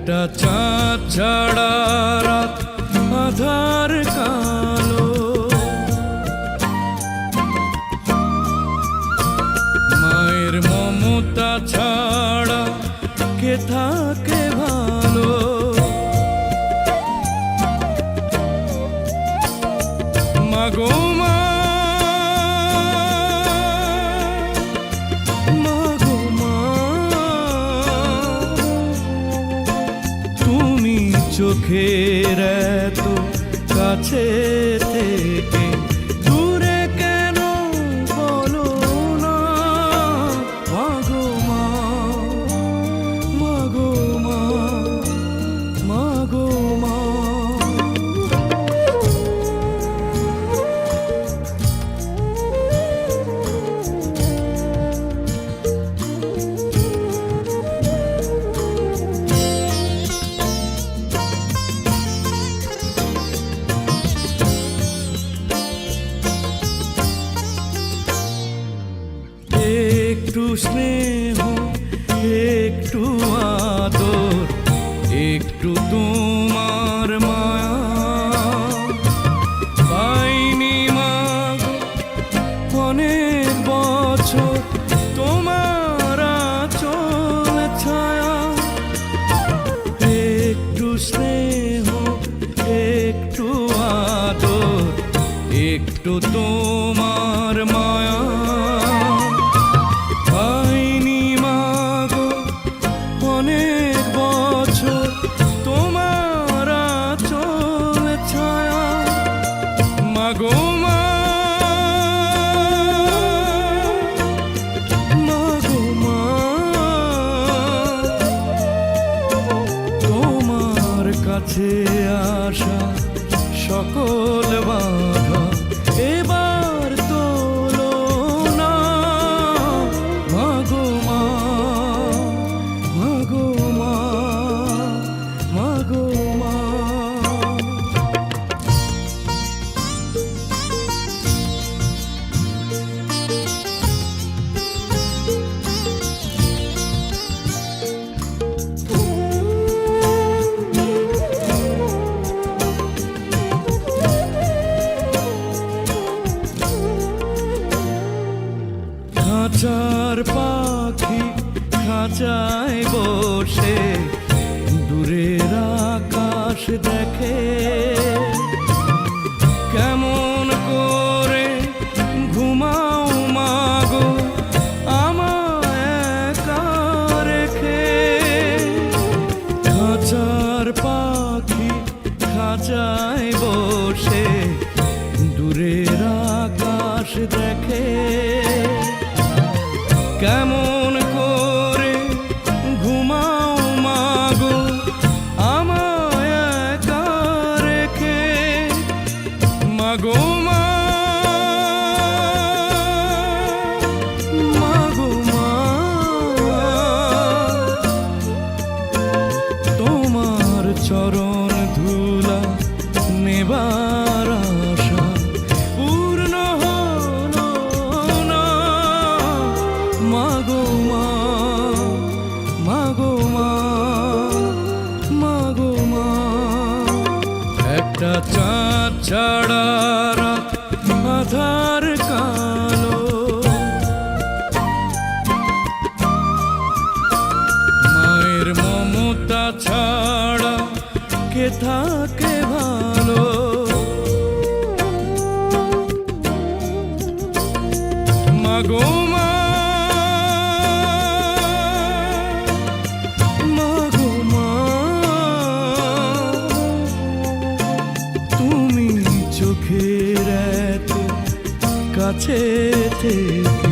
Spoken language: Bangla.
একটা চাঁদ ছাড়া রাত আধার কালো, মায়ের মমতা ছাড়া কে থাকে ভালো। মাগো মা, মাগো মা, তুমি চোখের এত কাছে থেকে দূরে কেন বলো না? মাগো মা, মাগো মা, মাগো মা। একটু স্নেহ, একটু আদর, একটু তোমার মায়া পাইনি মাগো অনেক বছর, তোমার আঁচল ছায়া। একটু স্নেহ, একটু আদর, একটু তোমার মায়া পাইনি মাগো অনেক বছর, তোমার আঁচল ছায়া। মাগো মা, মাগো মা, তোমার কাছে আসা সকল বাধা এবার তোলো না। মাগো মা, মাগো মা, মাগো মা। খাঁচার পাখি খাঁচায় বসে দূরের আকাশ দেখে, কেমন করে ঘুমাও মাগো আমায় একা রেখে। খাঁচার পাখি খাঁচায় বসে দূরের আকাশ দেখে, কেমন করে ঘুমাও মাগো আমায় একা রেখে। মাগো মা, মাগো মা, তোমার চরণ ধুলা নেবার আশা পূর্ণ হলো না। মাগো মা, মাগো মা, মাগো মা। একটা চাঁদ ছাড়া রাত আধার কালো, মায়ের মমতা ছাড়া কে থাকে ভালো। মাগো মা, মাগো মা, তুমি চোখের এত কাছে থেকে